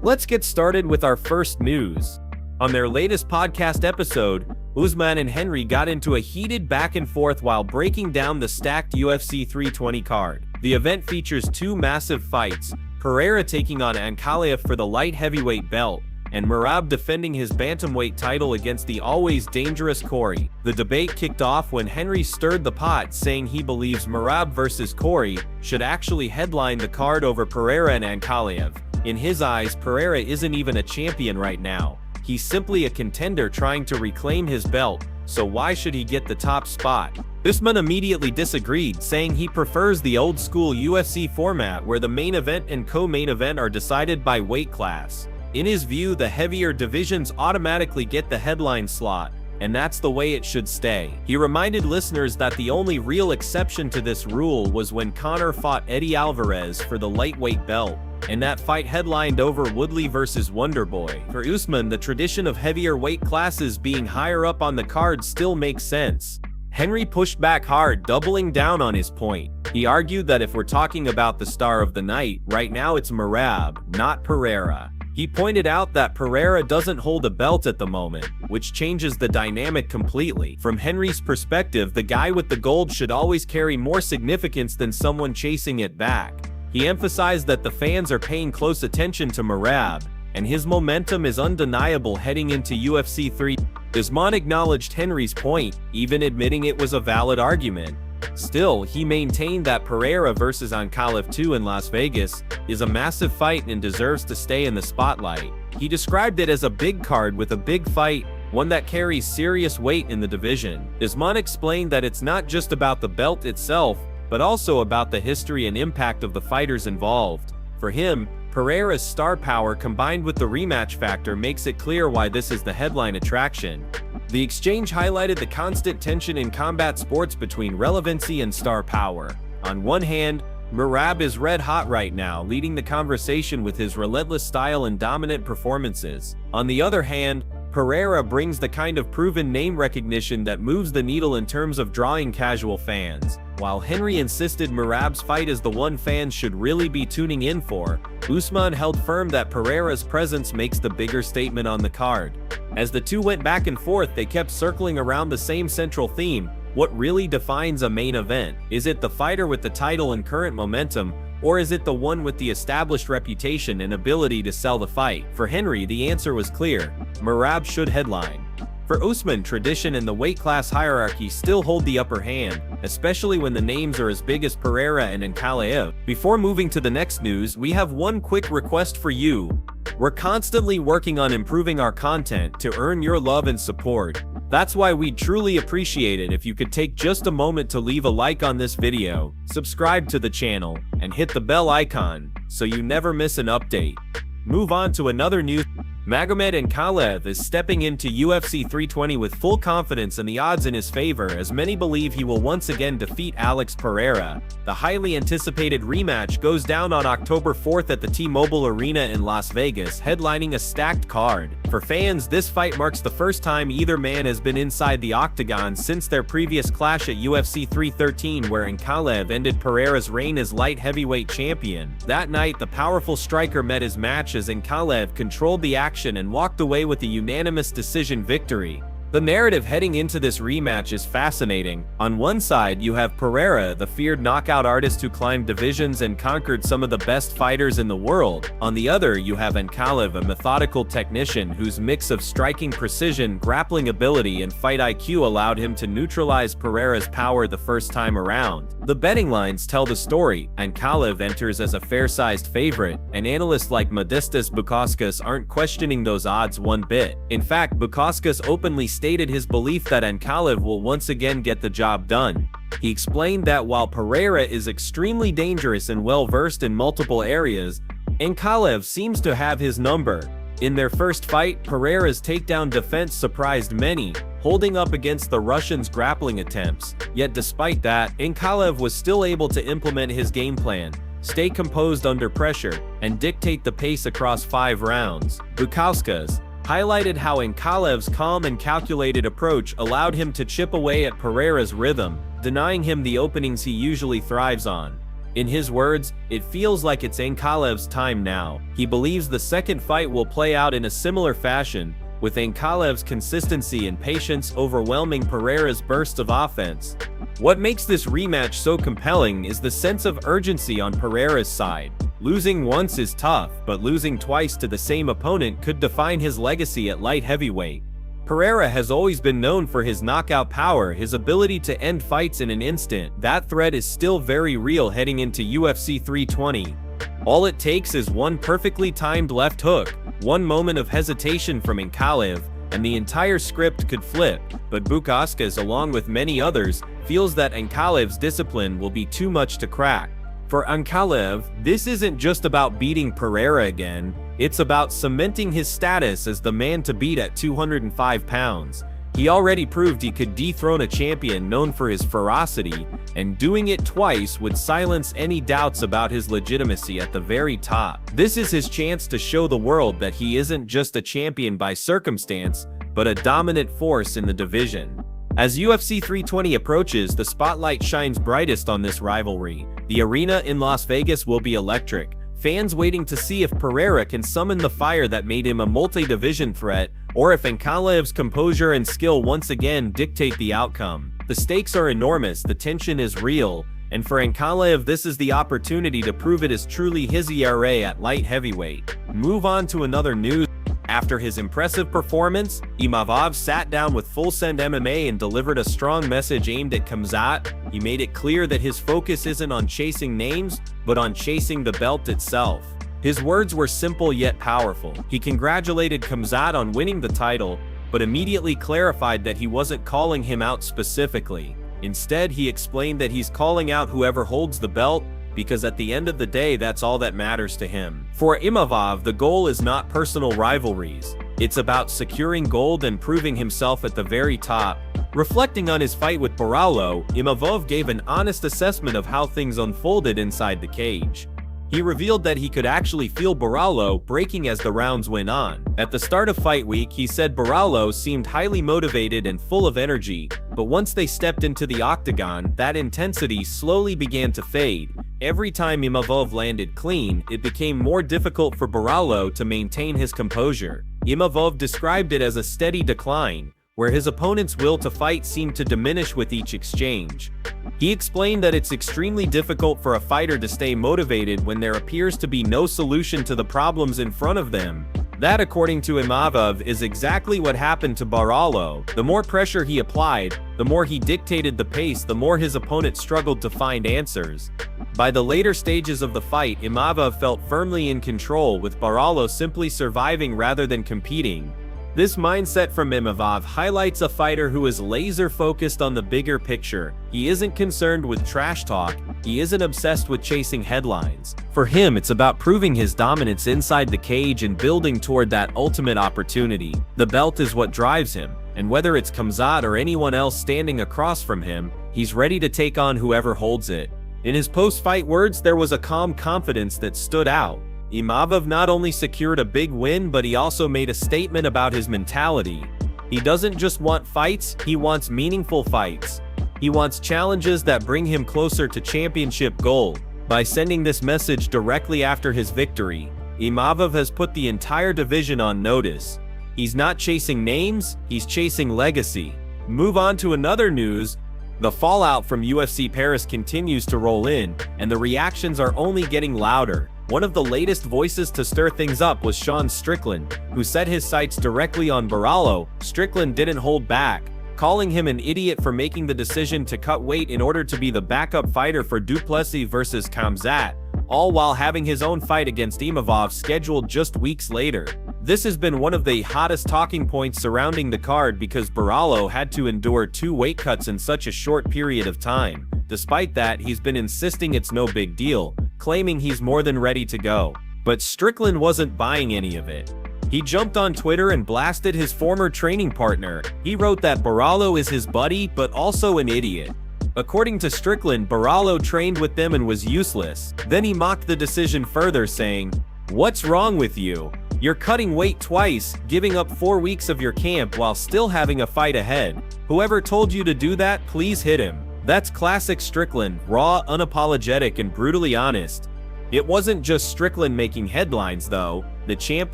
Let's get started with our first news. On their latest podcast episode, Usman and Henry got into a heated back and forth while breaking down the stacked UFC 320 card. The event features two massive fights, Pereira taking on Ankalaev for the light heavyweight belt, and Merab defending his bantamweight title against the always dangerous Corey. The debate kicked off when Henry stirred the pot, saying he believes Merab versus Corey should actually headline the card over Pereira and Ankalaev. In his eyes, Pereira isn't even a champion right now. He's simply a contender trying to reclaim his belt, so why should he get the top spot? Usman immediately disagreed, saying he prefers the old-school UFC format where the main event and co-main event are decided by weight class. In his view, the heavier divisions automatically get the headline slot, and that's the way it should stay. He reminded listeners that the only real exception to this rule was when Conor fought Eddie Alvarez for the lightweight belt, and that fight headlined over Woodley versus Wonderboy. For Usman, the tradition of heavier weight classes being higher up on the card still makes sense. Henry pushed back hard, doubling down on his point. He argued that if we're talking about the star of the night, right now it's Merab, not Pereira. He pointed out that Pereira doesn't hold a belt at the moment, which changes the dynamic completely. From Henry's perspective, the guy with the gold should always carry more significance than someone chasing it back. He emphasized that the fans are paying close attention to Merab, and his momentum is undeniable heading into UFC 3. Usman acknowledged Henry's point, even admitting it was a valid argument. Still, he maintained that Pereira versus Ankalaev 2 in Las Vegas is a massive fight and deserves to stay in the spotlight. He described it as a big card with a big fight, one that carries serious weight in the division. Usman explained that it's not just about the belt itself, but also about the history and impact of the fighters involved. For him, Pereira's star power combined with the rematch factor makes it clear why this is the headline attraction. The exchange highlighted the constant tension in combat sports between relevancy and star power. On one hand, Merab is red hot right now, leading the conversation with his relentless style and dominant performances. On the other hand, Pereira brings the kind of proven name recognition that moves the needle in terms of drawing casual fans. While Henry insisted Merab's fight is the one fans should really be tuning in for, Usman held firm that Pereira's presence makes the bigger statement on the card. As the two went back and forth, they kept circling around the same central theme: what really defines a main event? Is it the fighter with the title and current momentum, or is it the one with the established reputation and ability to sell the fight? For Henry, the answer was clear: Merab should headline. For Usman, tradition and the weight class hierarchy still hold the upper hand, especially when the names are as big as Pereira and Ankalaev. Before moving to the next news, we have one quick request for you. We're constantly working on improving our content to earn your love and support. That's why we'd truly appreciate it if you could take just a moment to leave a like on this video, subscribe to the channel, and hit the bell icon so you never miss an update. Move on to another news. Magomed Ankalaev is stepping into UFC 320 with full confidence and the odds in his favor, as many believe he will once again defeat Alex Pereira. The highly anticipated rematch goes down on October 4th at the T-Mobile Arena in Las Vegas, headlining a stacked card. For fans, this fight marks the first time either man has been inside the octagon since their previous clash at UFC 313, where Ankalaev ended Pereira's reign as light heavyweight champion. That night, the powerful striker met his match as Ankalaev controlled the action and walked away with a unanimous decision victory. The narrative heading into this rematch is fascinating. On one side, you have Pereira, the feared knockout artist who climbed divisions and conquered some of the best fighters in the world. On the other, you have Ankalaev, a methodical technician whose mix of striking precision, grappling ability, and fight IQ allowed him to neutralize Pereira's power the first time around. The betting lines tell the story. Ankalaev enters as a fair-sized favorite, and analysts like Modestas Bukauskas aren't questioning those odds one bit. In fact, Bukauskas openly stated his belief that Ankalaev will once again get the job done. He explained that while Pereira is extremely dangerous and well-versed in multiple areas, Ankalaev seems to have his number. In their first fight, Pereira's takedown defense surprised many, holding up against the Russian's grappling attempts. Yet despite that, Ankalaev was still able to implement his game plan, stay composed under pressure, and dictate the pace across 5 rounds. Bukauskas highlighted how Ankalaev's calm and calculated approach allowed him to chip away at Pereira's rhythm, denying him the openings he usually thrives on. In his words, "It feels like it's Ankalaev's time now." He believes the second fight will play out in a similar fashion, with Ankalaev's consistency and patience overwhelming Pereira's bursts of offense. What makes this rematch so compelling is the sense of urgency on Pereira's side. Losing once is tough, but losing twice to the same opponent could define his legacy at light heavyweight. Pereira has always been known for his knockout power, his ability to end fights in an instant. That threat is still very real heading into UFC 320. All it takes is one perfectly timed left hook, one moment of hesitation from Ankalaev, and the entire script could flip. But Bukauskas, along with many others, feels that Ankalaev's discipline will be too much to crack. For Ankalaev, this isn't just about beating Pereira again, it's about cementing his status as the man to beat at 205 pounds. He already proved he could dethrone a champion known for his ferocity, and doing it twice would silence any doubts about his legitimacy at the very top. This is his chance to show the world that he isn't just a champion by circumstance, but a dominant force in the division. As UFC 320 approaches, the spotlight shines brightest on this rivalry. The arena in Las Vegas will be electric, fans waiting to see if Pereira can summon the fire that made him a multi-division threat, or if Ankalaev's composure and skill once again dictate the outcome. The stakes are enormous, the tension is real, and for Ankalaev this is the opportunity to prove it is truly his ERA at light heavyweight. Move on to another news. After his impressive performance, Imavov sat down with Full Send MMA and delivered a strong message aimed at Khamzat. He made it clear that his focus isn't on chasing names, but on chasing the belt itself. His words were simple yet powerful. He congratulated Khamzat on winning the title, but immediately clarified that he wasn't calling him out specifically. Instead, he explained that he's calling out whoever holds the belt, because at the end of the day, that's all that matters to him. For Imavov, the goal is not personal rivalries. It's about securing gold and proving himself at the very top. Reflecting on his fight with Barallo, Imavov gave an honest assessment of how things unfolded inside the cage. He revealed that he could actually feel Barallo breaking as the rounds went on. At the start of fight week, he said Barallo seemed highly motivated and full of energy, but once they stepped into the octagon, that intensity slowly began to fade. Every time Imavov landed clean, it became more difficult for Barallo to maintain his composure. Imavov described it as a steady decline, where his opponent's will to fight seemed to diminish with each exchange. He explained that it's extremely difficult for a fighter to stay motivated when there appears to be no solution to the problems in front of them. That, according to Imavov, is exactly what happened to Barallo. The more pressure he applied, the more he dictated the pace, the more his opponent struggled to find answers. By the later stages of the fight, Imavov felt firmly in control, with Barallo simply surviving rather than competing. This mindset from Imavov highlights a fighter who is laser-focused on the bigger picture. He isn't concerned with trash talk, he isn't obsessed with chasing headlines. For him, it's about proving his dominance inside the cage and building toward that ultimate opportunity. The belt is what drives him, and whether it's Khamzat or anyone else standing across from him, he's ready to take on whoever holds it. In his post-fight words, there was a calm confidence that stood out. Imavov not only secured a big win, but he also made a statement about his mentality. He doesn't just want fights, he wants meaningful fights. He wants challenges that bring him closer to championship gold. By sending this message directly after his victory, Imavov has put the entire division on notice. He's not chasing names, he's chasing legacy. Move on to another news. The fallout from UFC Paris continues to roll in, and the reactions are only getting louder. One of the latest voices to stir things up was Sean Strickland, who set his sights directly on Barallo. Strickland didn't hold back, calling him an idiot for making the decision to cut weight in order to be the backup fighter for Du Plessis versus Khamzat, all while having his own fight against Imavov scheduled just weeks later. This has been one of the hottest talking points surrounding the card because Barallo had to endure 2 weight cuts in such a short period of time. Despite that, he's been insisting it's no big deal, claiming he's more than ready to go. But Strickland wasn't buying any of it. He jumped on Twitter and blasted his former training partner. He wrote that Barallo is his buddy, but also an idiot. According to Strickland, Barallo trained with them and was useless. Then he mocked the decision further, saying, "What's wrong with you? You're cutting weight twice, giving up 4 weeks of your camp while still having a fight ahead. Whoever told you to do that, please hit him." That's classic Strickland, raw, unapologetic, and brutally honest. It wasn't just Strickland making headlines though, the champ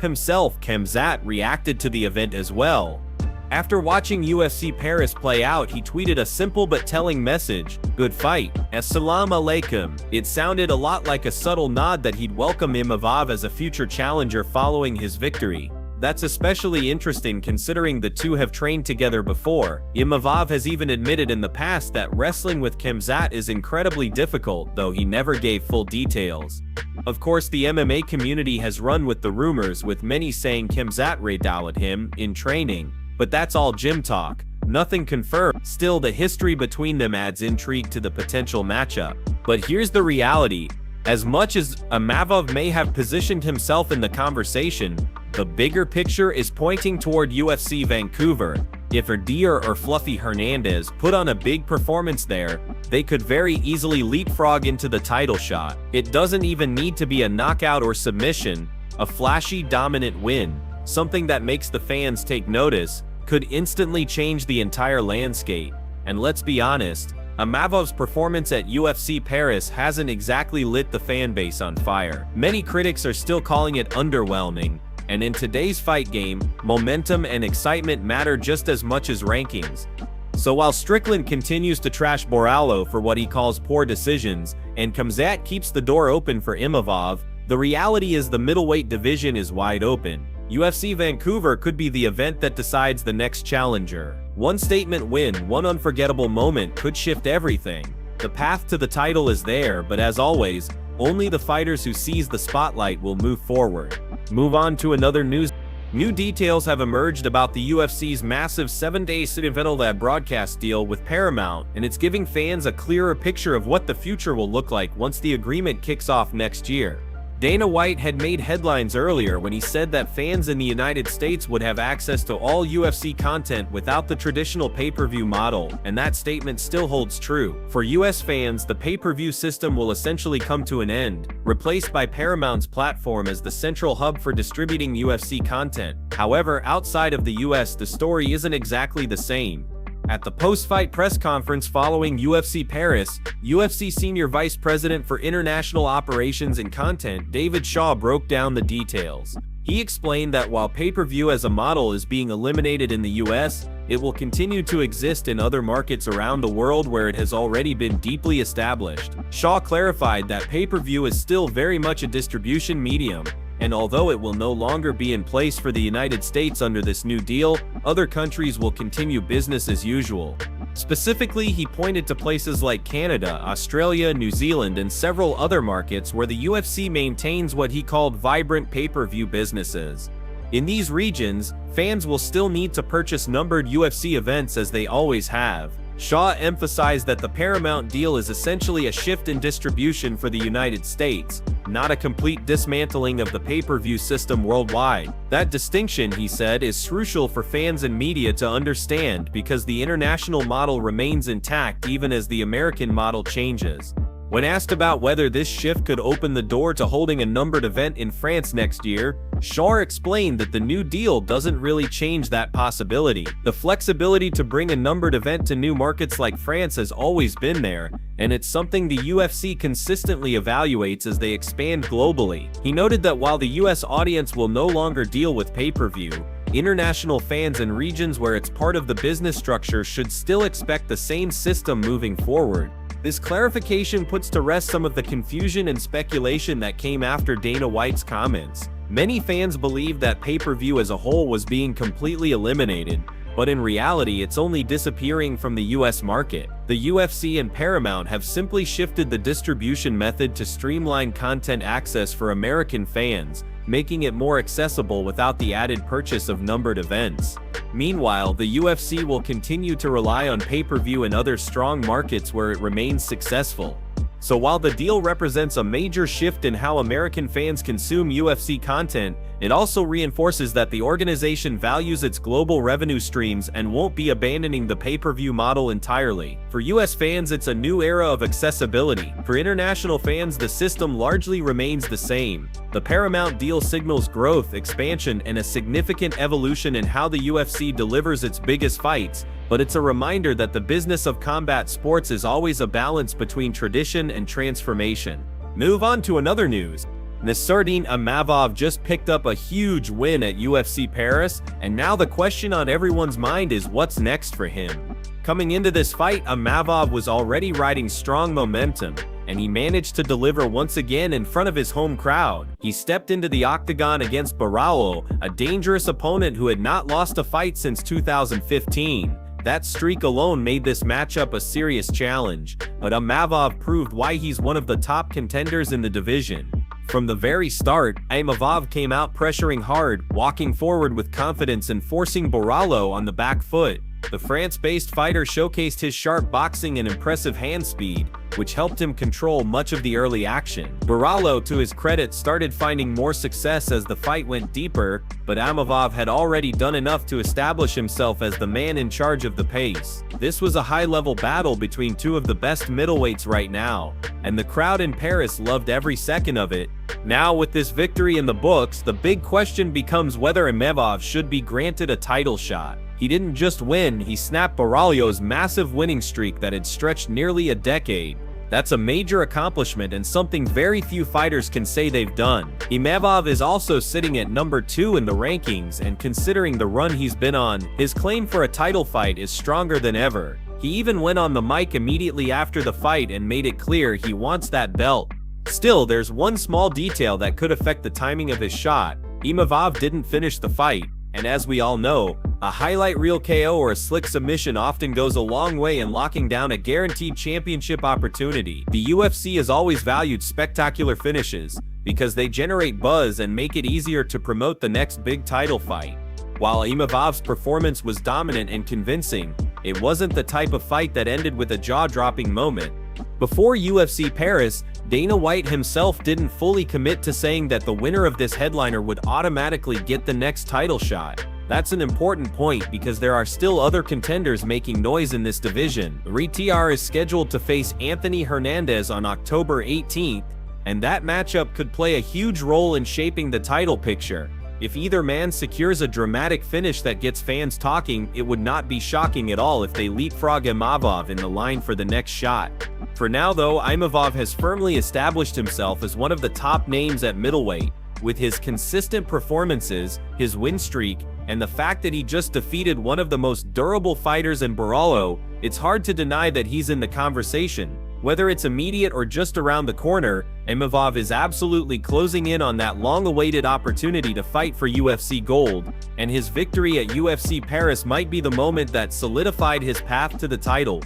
himself, Khamzat, reacted to the event as well. After watching UFC Paris play out, he tweeted a simple but telling message: "Good fight. Assalamu alaikum." It sounded a lot like a subtle nod that he'd welcome Imavov as a future challenger following his victory. That's especially interesting considering the two have trained together before. Imavov has even admitted in the past that wrestling with Khamzat is incredibly difficult, though he never gave full details. Of course, the MMA community has run with the rumors, with many saying Khamzat raided him in training. But that's all gym talk, nothing confirmed. Still, the history between them adds intrigue to the potential matchup. But here's the reality. As much as Imavov may have positioned himself in the conversation, the bigger picture is pointing toward UFC Vancouver. If Pereira or Fluffy Hernandez put on a big performance there, they could very easily leapfrog into the title shot. It doesn't even need to be a knockout or submission. A flashy, dominant win, something that makes the fans take notice, could instantly change the entire landscape. And let's be honest, Imavov's performance at UFC Paris hasn't exactly lit the fan base on fire. Many critics are still calling it underwhelming, and in today's fight game, momentum and excitement matter just as much as rankings. So while Strickland continues to trash Borralho for what he calls poor decisions, and Khamzat keeps the door open for Imavov, the reality is the middleweight division is wide open. UFC Vancouver could be the event that decides the next challenger. One statement win, one unforgettable moment could shift everything. The path to the title is there, but as always, only the fighters who seize the spotlight will move forward. Move on to another news. New details have emerged about the UFC's massive 7-day Cineventalab broadcast deal with Paramount, and it's giving fans a clearer picture of what the future will look like once the agreement kicks off next year. Dana White had made headlines earlier when he said that fans in the United States would have access to all UFC content without the traditional pay-per-view model, and that statement still holds true. For US fans, the pay-per-view system will essentially come to an end, replaced by Paramount's platform as the central hub for distributing UFC content. However, outside of the US, the story isn't exactly the same. At the post-fight press conference following UFC Paris, UFC Senior Vice President for International Operations and Content David Shaw broke down the details. He explained that while pay-per-view as a model is being eliminated in the US, it will continue to exist in other markets around the world where it has already been deeply established. Shaw clarified that pay-per-view is still very much a distribution medium, and although it will no longer be in place for the United States under this new deal, other countries will continue business as usual. Specifically, he pointed to places like Canada, Australia, New Zealand, and several other markets where the UFC maintains what he called vibrant pay-per-view businesses. In these regions, fans will still need to purchase numbered UFC events as they always have. Shaw emphasized that the Paramount deal is essentially a shift in distribution for the United States, not a complete dismantling of the pay-per-view system worldwide. That distinction, he said, is crucial for fans and media to understand because the international model remains intact even as the American model changes. When asked about whether this shift could open the door to holding a numbered event in France next year, Shaw explained that the new deal doesn't really change that possibility. The flexibility to bring a numbered event to new markets like France has always been there, and it's something the UFC consistently evaluates as they expand globally. He noted that while the US audience will no longer deal with pay-per-view, international fans in regions where it's part of the business structure should still expect the same system moving forward. This clarification puts to rest some of the confusion and speculation that came after Dana White's comments. Many fans believed that pay-per-view as a whole was being completely eliminated, but in reality it's only disappearing from the US market. The UFC and Paramount have simply shifted the distribution method to streamline content access for American fans, making it more accessible without the added purchase of numbered events. Meanwhile, the UFC will continue to rely on pay-per-view in other strong markets where it remains successful. So while the deal represents a major shift in how American fans consume UFC content, it also reinforces that the organization values its global revenue streams and won't be abandoning the pay-per-view model entirely. For US fans, it's a new era of accessibility. For international fans, the system largely remains the same. The Paramount deal signals growth, expansion, and a significant evolution in how the UFC delivers its biggest fights, but it's a reminder that the business of combat sports is always a balance between tradition and transformation. Move on to another news. Nassourdine Imavov just picked up a huge win at UFC Paris, and now the question on everyone's mind is what's next for him. Coming into this fight, Imavov was already riding strong momentum, and he managed to deliver once again in front of his home crowd. He stepped into the octagon against Pereira, a dangerous opponent who had not lost a fight since 2015. That streak alone made this matchup a serious challenge, but Imavov proved why he's one of the top contenders in the division. From the very start, Imavov came out pressuring hard, walking forward with confidence and forcing Pereira on the back foot. The France-based fighter showcased his sharp boxing and impressive hand speed, which helped him control much of the early action. Pereira, to his credit, started finding more success as the fight went deeper, but Imavov had already done enough to establish himself as the man in charge of the pace. This was a high-level battle between two of the best middleweights right now, and the crowd in Paris loved every second of it. Now, with this victory in the books, the big question becomes whether Imavov should be granted a title shot. He didn't just win, he snapped Pereira's massive winning streak that had stretched nearly a decade. That's a major accomplishment and something very few fighters can say they've done. Imavov is also sitting at number 2 in the rankings, and considering the run he's been on, his claim for a title fight is stronger than ever. He even went on the mic immediately after the fight and made it clear he wants that belt. Still, there's one small detail that could affect the timing of his shot. Imavov didn't finish the fight, and as we all know, a highlight reel KO or a slick submission often goes a long way in locking down a guaranteed championship opportunity. The UFC has always valued spectacular finishes, because they generate buzz and make it easier to promote the next big title fight. While Imavov's performance was dominant and convincing, it wasn't the type of fight that ended with a jaw-dropping moment. Before UFC Paris, Dana White himself didn't fully commit to saying that the winner of this headliner would automatically get the next title shot. That's an important point because there are still other contenders making noise in this division. RTR is scheduled to face Anthony Hernandez on October 18th, and that matchup could play a huge role in shaping the title picture. If either man secures a dramatic finish that gets fans talking, it would not be shocking at all if they leapfrog Imavov in the line for the next shot. For now though, Imavov has firmly established himself as one of the top names at middleweight. With his consistent performances, his win streak, and the fact that he just defeated one of the most durable fighters in Pereira, it's hard to deny that he's in the conversation. Whether it's immediate or just around the corner, Imavov is absolutely closing in on that long-awaited opportunity to fight for UFC gold, and his victory at UFC Paris might be the moment that solidified his path to the title.